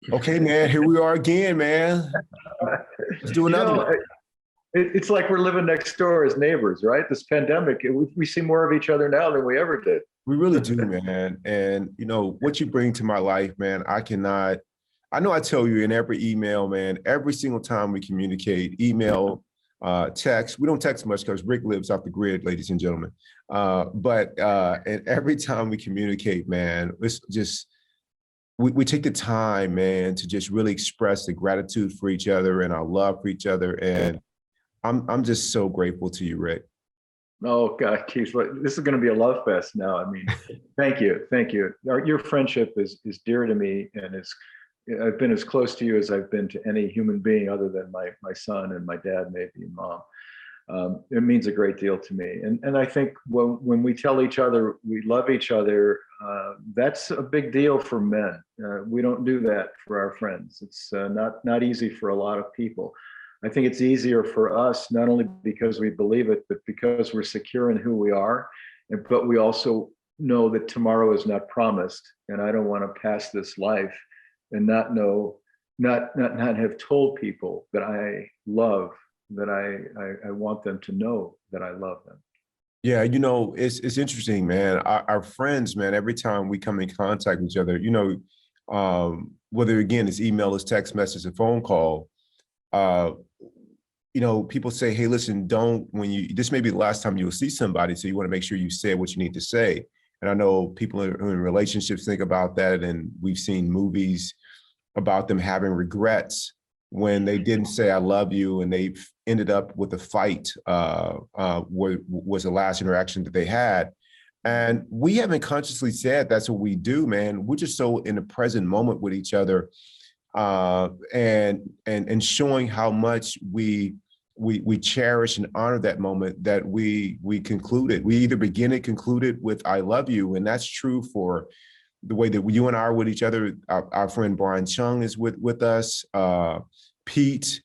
Okay, man, here we are again, man. Let's do You another know, one. it's like we're living next door as neighbors, right? This pandemic, we see more of each other now than we ever did. We really do, man. And what you bring to my life, man, I know I tell you in every email, man, every single time we communicate, email, text. We don't text much because Rick lives off the grid, ladies and gentlemen. But and every time we communicate, man, it's just we take the time, man, to just really express the gratitude for each other and our love for each other. And I'm just so grateful to you, Rick. Oh God, Keith, this is going to be a love fest now. I mean, thank you. Your friendship is dear to me, and I've been as close to you as I've been to any human being other than my son and my dad, maybe, and mom. It means a great deal to me. And I think when we tell each other we love each other, that's a big deal for men. We don't do that for our friends. It's not easy for a lot of people. I think it's easier for us, not only because we believe it, but because we're secure in who we are. But we also know that tomorrow is not promised. And I don't want to pass this life and not know, not have told people that I love, that I want them to know that I love them. Yeah, it's interesting, man. Our friends, man, every time we come in contact with each other, whether again it's email, it's text message, a phone call, uh, people say, hey, listen, don't this may be the last time you'll see somebody, so you want to make sure you say what you need to say. And I know people who are in relationships think about that, and we've seen movies about them having regrets when they didn't say I love you, and they ended up with a fight, was the last interaction that they had. And we haven't consciously said that's what we do, man. We're just so in the present moment with each other, and showing how much we cherish and honor that moment, that we concluded. We either begin and conclude it with I love you, and that's true for the way that you and I are with each other. Our friend Brian Chong is with us, Pete,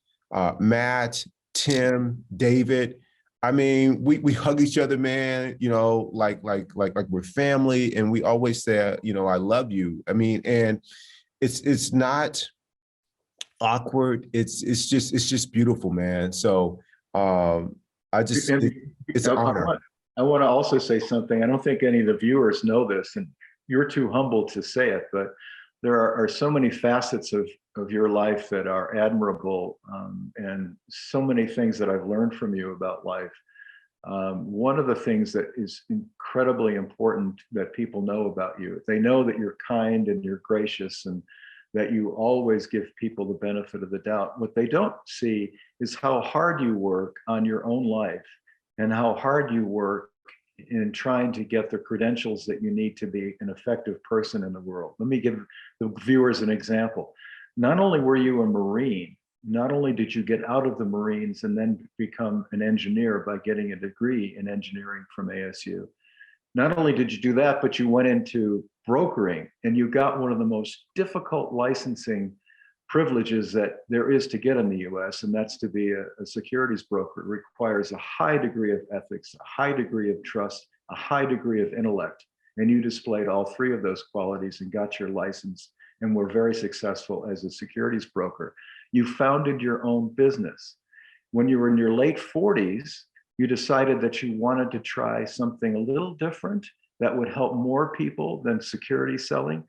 Matt, Tim, David. I mean, we hug each other, man, like we're family, and we always say, I love you. I mean, and it's not awkward. It's just beautiful, man. So I just And it's I, an I honor. want I want to also say something. I don't think any of the viewers know this, and you're too humble to say it, but there are so many facets of your life that are admirable, and so many things that I've learned from you about life. One of the things that is incredibly important that people know about you, they know that you're kind and you're gracious and that you always give people the benefit of the doubt. What they don't see is how hard you work on your own life and how hard you work in trying to get the credentials that you need to be an effective person in the world. Let me give the viewers an example. Not only were you a Marine, not only did you get out of the Marines and then become an engineer by getting a degree in engineering from ASU, not only did you do that, but you went into brokering and you got one of the most difficult licensing privileges that there is to get in the US, and that's to be a securities broker. It requires a high degree of ethics, a high degree of trust, a high degree of intellect. And you displayed all three of those qualities and got your license and were very successful as a securities broker. You founded your own business. When you were in your late 40s, you decided that you wanted to try something a little different that would help more people than security selling,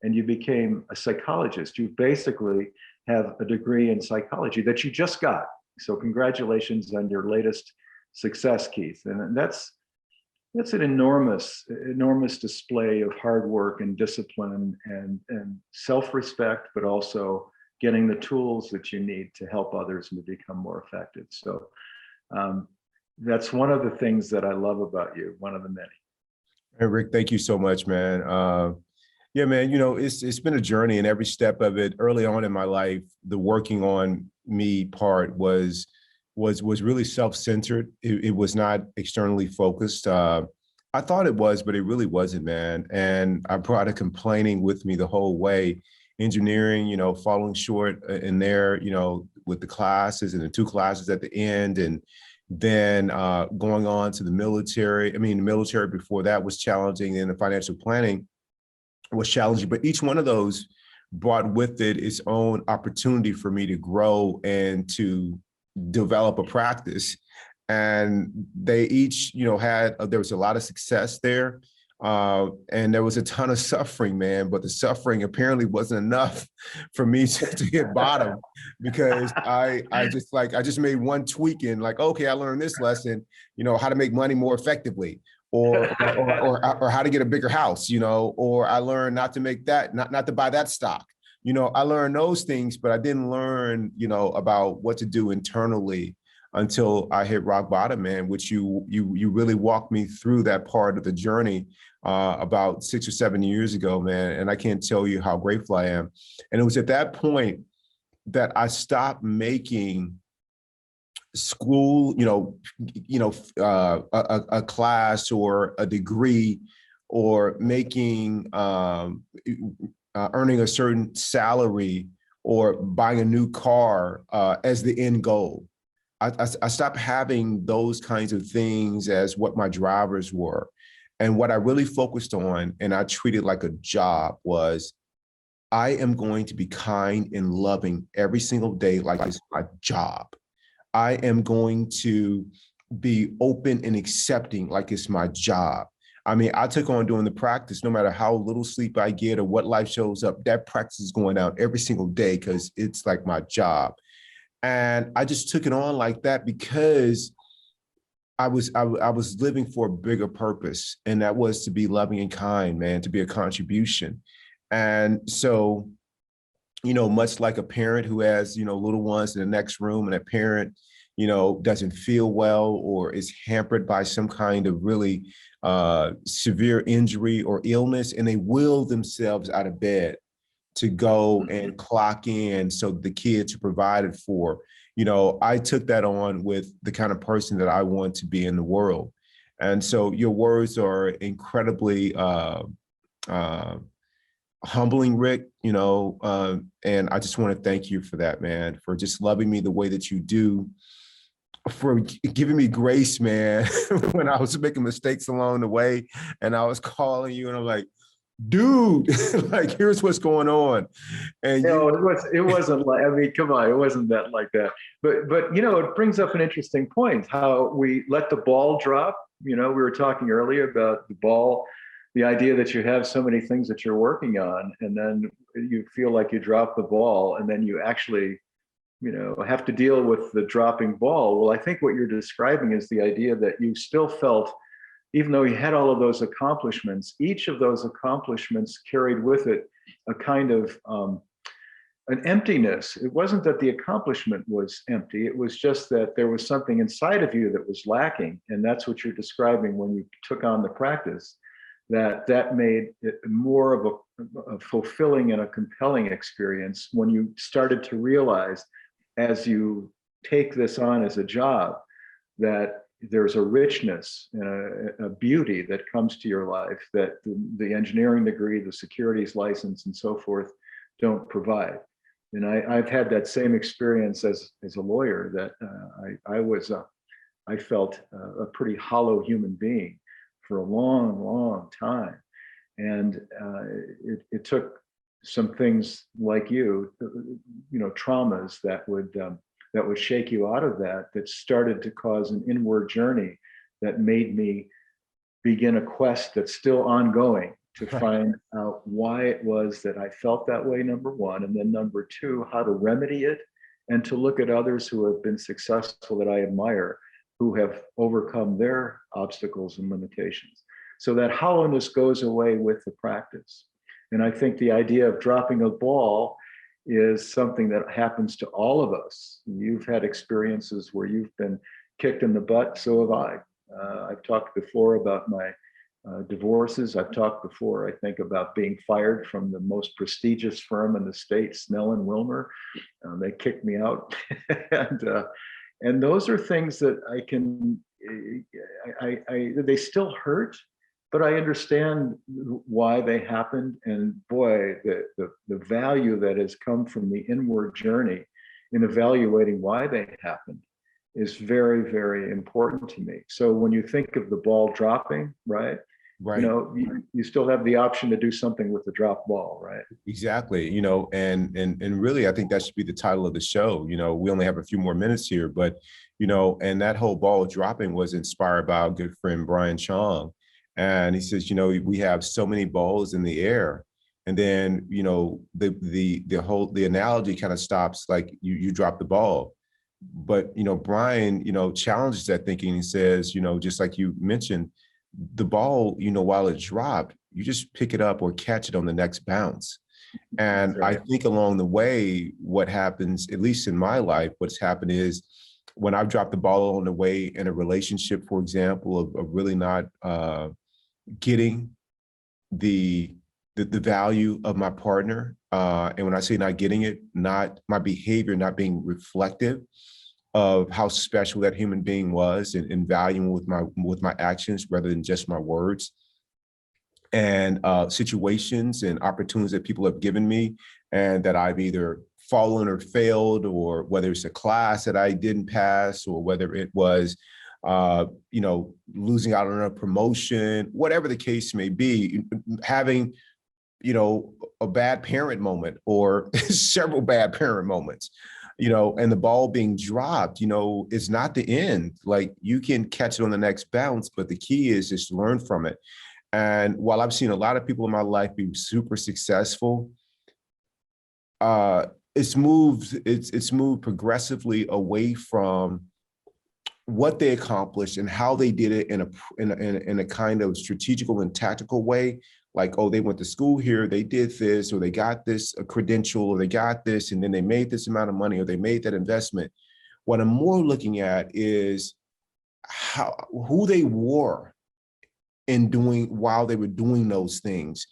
and you became a psychologist. You basically have a degree in psychology that you just got. So congratulations on your latest success, Keith. And that's an enormous display of hard work and discipline and self-respect, but also getting the tools that you need to help others and to become more effective. So that's one of the things that I love about you, one of the many. Hey, Rick, thank you so much, man. Yeah, man, it's been a journey, and every step of it. Early on in my life, the working on me part was really self-centered. It was not externally focused. I thought it was, but it really wasn't, man. And I brought a complaining with me the whole way. Engineering, falling short in there, with the classes and the two classes at the end, and then going on to the military. I mean, the military before that was challenging, and the financial planning was challenging. But each one of those brought with it its own opportunity for me to grow and to develop a practice. And they each, had, there was a lot of success there. And there was a ton of suffering, man, but the suffering apparently wasn't enough for me to hit bottom, because I just made one tweak in, like, okay, I learned this lesson, how to make money more effectively, or how to get a bigger house, or I learned not to make that, not to buy that stock. I learned those things, but I didn't learn, about what to do internally until I hit rock bottom, man, which you really walked me through that part of the journey about 6 or 7 years ago, man. And I can't tell you how grateful I am. And it was at that point that I stopped making school, a class or a degree, or making earning a certain salary or buying a new car as the end goal. I stopped having those kinds of things as what my drivers were. And what I really focused on, and I treated like a job, was I am going to be kind and loving every single day like it's my job. I am going to be open and accepting like it's my job. I mean, I took on doing the practice, no matter how little sleep I get or what life shows up, that practice is going out every single day because it's like my job. And I just took it on like that because I was living for a bigger purpose, and that was to be loving and kind, man, to be a contribution. And so, much like a parent who has, little ones in the next room, and a parent, doesn't feel well or is hampered by some kind of really severe injury or illness, and they will themselves out of bed to go and clock in so the kids are provided for. I took that on with the kind of person that I want to be in the world. And so your words are incredibly humbling, Rick, and I just want to thank you for that, man, for just loving me the way that you do, for giving me grace, man, when I was making mistakes along the way, and I was calling you and I'm like, dude, like, here's what's going on. And it wasn't like, I mean, come on, it wasn't that like that. But it brings up an interesting point, how we let the ball drop. We were talking earlier about the ball, the idea that you have so many things that you're working on, and then you feel like you drop the ball, and then you actually, have to deal with the dropping ball. Well, I think what you're describing is the idea that you still felt, even though you had all of those accomplishments, each of those accomplishments carried with it a kind of an emptiness. It wasn't that the accomplishment was empty. It was just that there was something inside of you that was lacking. And that's what you're describing when you took on the practice, that made it more of a fulfilling and a compelling experience when you started to realize, as you take this on as a job, that there's a richness and a beauty that comes to your life that the engineering degree, the securities license, and so forth don't provide. And I've had that same experience as a lawyer, that I felt a pretty hollow human being for a long, long time. And it took some things like traumas that would shake you out of that started to cause an inward journey that made me begin a quest that's still ongoing to find out why it was that I felt that way, number one, and then number two, how to remedy it, and to look at others who have been successful that I admire, who have overcome their obstacles and limitations. So that hollowness goes away with the practice. And I think the idea of dropping a ball is something that happens to all of us. You've had experiences where you've been kicked in the butt, so have I. I've talked before about my divorces. I've talked before, I think, about being fired from the most prestigious firm in the state, Snell and Wilmer. They kicked me out. And those are things that they still hurt, but I understand why they happened. And boy, the value that has come from the inward journey in evaluating why they happened is very, very important to me. So when you think of the ball dropping, right? Right. You still have the option to do something with the drop ball, right? Exactly. And really, I think that should be the title of the show. We only have a few more minutes here, but and that whole ball dropping was inspired by our good friend Brian Chong. And he says, we have so many balls in the air. And then, the analogy kind of stops, like you drop the ball. But Brian, challenges that thinking. He says, just like you mentioned, the ball, while it dropped, you just pick it up or catch it on the next bounce. And I think along the way, what happens, at least in my life, what's happened is when I've dropped the ball on the way in a relationship, for example, of really not getting the value of my partner. And when I say not getting it, not my behavior, not being reflective of how special that human being was, and valuing with my actions rather than just my words, and situations and opportunities that people have given me and that I've either fallen or failed, or whether it's a class that I didn't pass, or whether it was losing out on a promotion, whatever the case may be, having a bad parent moment or several bad parent moments, and the ball being dropped, is not the end. Like, you can catch it on the next bounce, but the key is just to learn from it. And while I've seen a lot of people in my life be super successful, it's moved progressively away from what they accomplished and how they did it in a kind of strategical and tactical way. Like, oh, they went to school here, they did this, or they got this a credential, or they got this, and then they made this amount of money, or they made that investment. What I'm more looking at is who they were while they were doing those things.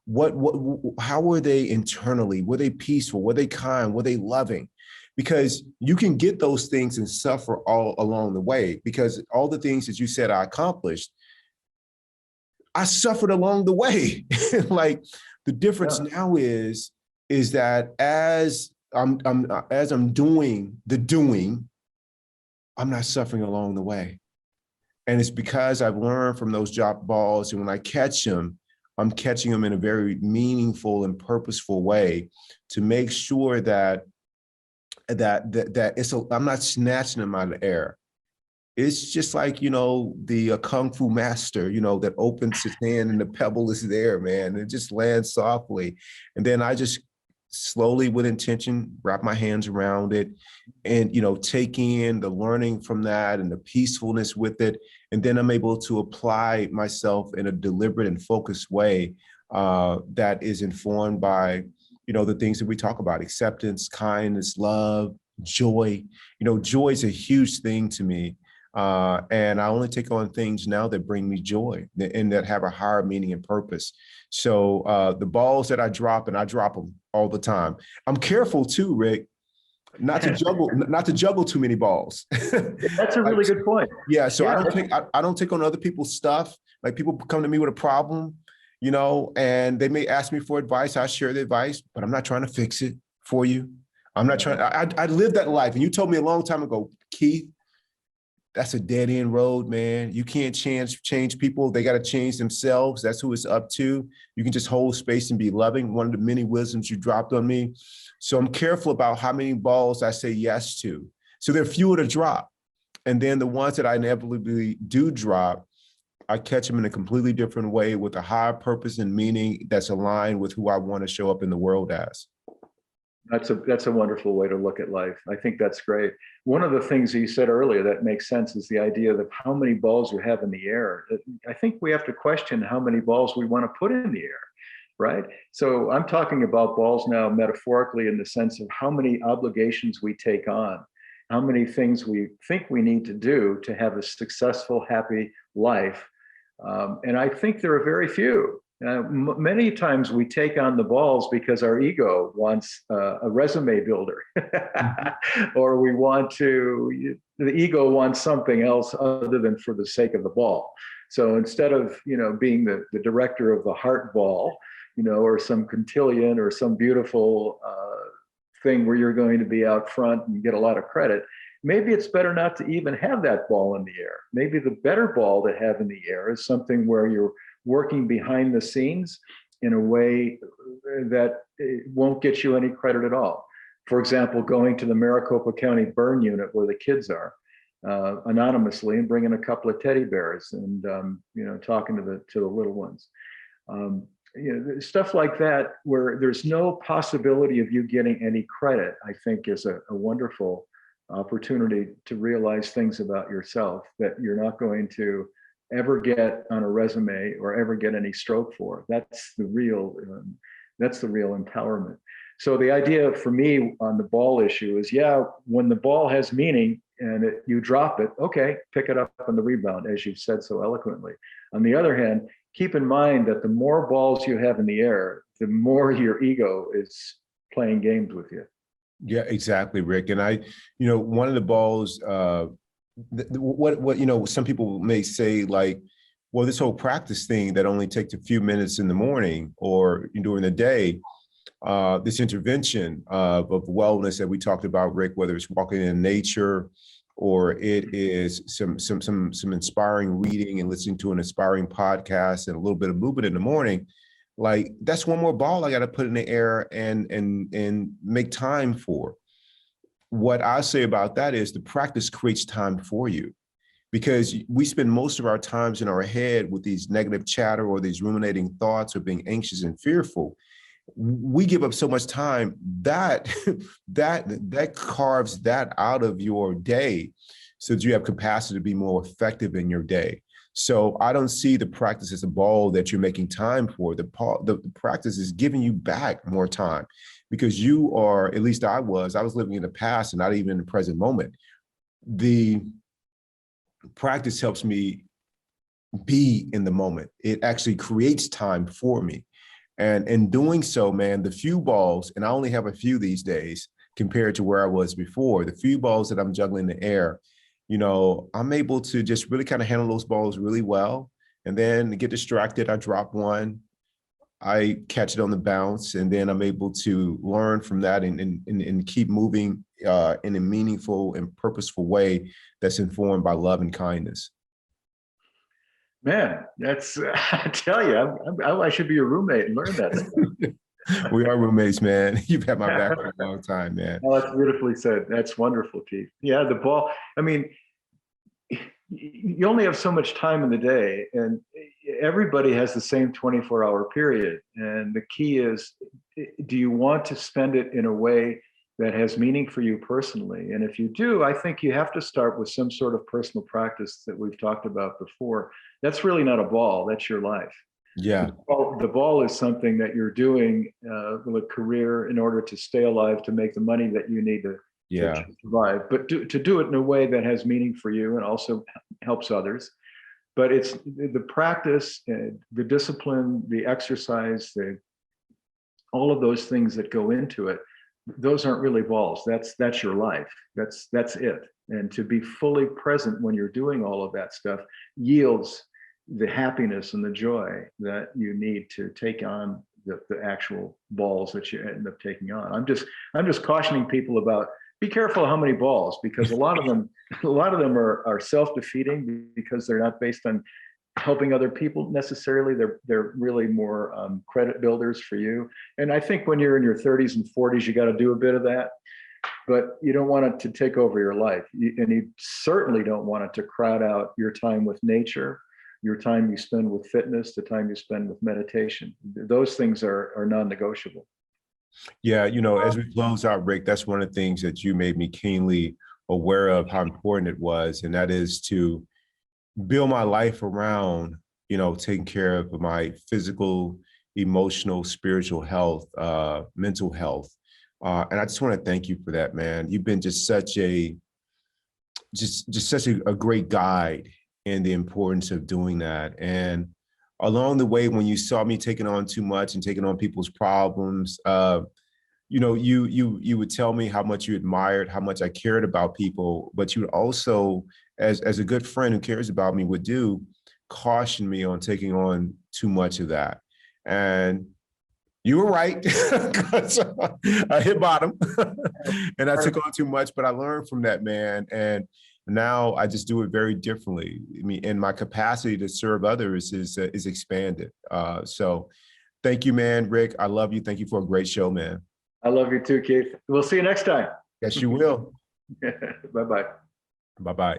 How were they internally? Were they peaceful? Were they kind? Were they loving? Because you can get those things and suffer all along the way, because all the things that you said I accomplished, I suffered along the way. Like, the difference now is that as I'm doing the doing, I'm not suffering along the way. And it's because I've learned from those drop balls, and when I catch them, I'm catching them in a very meaningful and purposeful way to make sure that I'm not snatching them out of the air. It's just like, the Kung Fu master, that opens his hand and the pebble is there, man. It just lands softly. And then I just slowly, with intention, wrap my hands around it and, take in the learning from that and the peacefulness with it. And then I'm able to apply myself in a deliberate and focused way that is informed by, the things that we talk about: acceptance, kindness, love, joy. Joy is a huge thing to me. And I only take on things now that bring me joy and that have a higher meaning and purpose. So the balls that I drop, and I drop them all the time. I'm careful too, Rick, not to juggle too many balls. That's a really good point. Yeah. So I don't take on other people's stuff. Like, people come to me with a problem, and they may ask me for advice. I share the advice, but I'm not trying to fix it for you. I'm not trying. I lived that life. And you told me a long time ago, Keith, that's a dead end road, man. You can't change people. They got to change themselves. That's who it's up to. You can just hold space and be loving. One of the many wisdoms you dropped on me. So I'm careful about how many balls I say yes to. So they're fewer to drop. And then the ones that I inevitably do drop, I catch them in a completely different way with a higher purpose and meaning that's aligned with who I want to show up in the world as. That's a wonderful way to look at life. I think that's great. One of the things that you said earlier that makes sense is the idea of how many balls you have in the air. I think we have to question how many balls we want to put in the air, right? So I'm talking about balls now metaphorically, in the sense of how many obligations we take on, how many things we think we need to do to have a successful, happy life. And I think there are very few. Many times we take on the balls because our ego wants a resume builder, or the ego wants something else other than for the sake of the ball. So instead of, being the director of the heart ball, or some cotillion or some beautiful thing where you're going to be out front and get a lot of credit, maybe it's better not to even have that ball in the air. Maybe the better ball to have in the air is something where you're working behind the scenes in a way that won't get you any credit at all. For example, going to the Maricopa County burn unit where the kids are, anonymously, and bringing a couple of teddy bears and talking to the little ones. Stuff like that where there's no possibility of you getting any credit, I think is a wonderful opportunity to realize things about yourself that you're not going to ever get on a resume or ever get any stroke for. That's the real empowerment. So the idea for me on the ball issue is, when the ball has meaning and you drop it, okay, pick it up on the rebound, as you've said so eloquently. On the other hand, keep in mind that the more balls you have in the air, the more your ego is playing games with you. Yeah, exactly, Rick. And one of the balls, some people may say, like, well, this whole practice thing that only takes a few minutes in the morning or during the day, this intervention of wellness that we talked about, Rick, whether it's walking in nature or it is some inspiring reading and listening to an inspiring podcast and a little bit of movement in the morning, like that's one more ball I got to put in the air and make time for. What I say about that is the practice creates time for you, because we spend most of our times in our head with these negative chatter or these ruminating thoughts or being anxious and fearful. We give up so much time that carves that out of your day so that you have capacity to be more effective in your day. So I don't see the practice as a ball that you're making time for. The practice is giving you back more time, because you are, at least I was living in the past and not even in the present moment. The practice helps me be in the moment. It actually creates time for me. And in doing so, man, the few balls, and I only have a few these days compared to where I was before, the few balls that I'm juggling in the air, I'm able to just really kind of handle those balls really well. And then get distracted, I drop one, I catch it on the bounce, and then I'm able to learn from that and keep moving in a meaningful and purposeful way that's informed by love and kindness. Man, that's, I tell you, I should be your roommate and learn that stuff. We are roommates, man. You've had my back for a long time, man. Oh, that's beautifully said. That's wonderful, Keith. Yeah, the ball, I mean, you only have so much time in the day, and everybody has the same 24-hour period. And the key is, do you want to spend it in a way that has meaning for you personally? And if you do, I think you have to start with some sort of personal practice that we've talked about before. That's really not a ball, that's your life. Yeah. The ball is something that you're doing with a career in order to stay alive, to make the money that you need to survive, but to do it in a way that has meaning for you and also helps others. But it's the practice, the discipline, the exercise, all of those things that go into it. Those aren't really balls. That's your life. That's it. And to be fully present when you're doing all of that stuff yields the happiness and the joy that you need to take on the actual balls that you end up taking on. I'm just cautioning people about, be careful how many balls, because a lot of them are self-defeating because they're not based on helping other people necessarily. They're really more credit builders for you. And I think when you're in your 30s and 40s, you got to do a bit of that, but you don't want it to take over your life. And you certainly don't want it to crowd out your time with nature, your time you spend with fitness, the time you spend with meditation. Those things are non-negotiable. Yeah, as we close out, Rick, that's one of the things that you made me keenly aware of how important it was. And that is to build my life around, taking care of my physical, emotional, spiritual health, mental health. And I just want to thank you for that, man. You've been just such a great guide in the importance of doing that. And along the way, when you saw me taking on too much and taking on people's problems, you would tell me how much you admired, how much I cared about people, but you would also, as a good friend who cares about me would do, caution me on taking on too much of that. And you were right, because I hit bottom and I took on too much, but I learned from that, man. And Now I just do it very differently. I mean, and my capacity to serve others is expanded. So thank you, man, Rick. I love you. Thank you for a great show, man. I love you too, Keith. We'll see you next time. Yes, you will. Bye-bye. Bye-bye.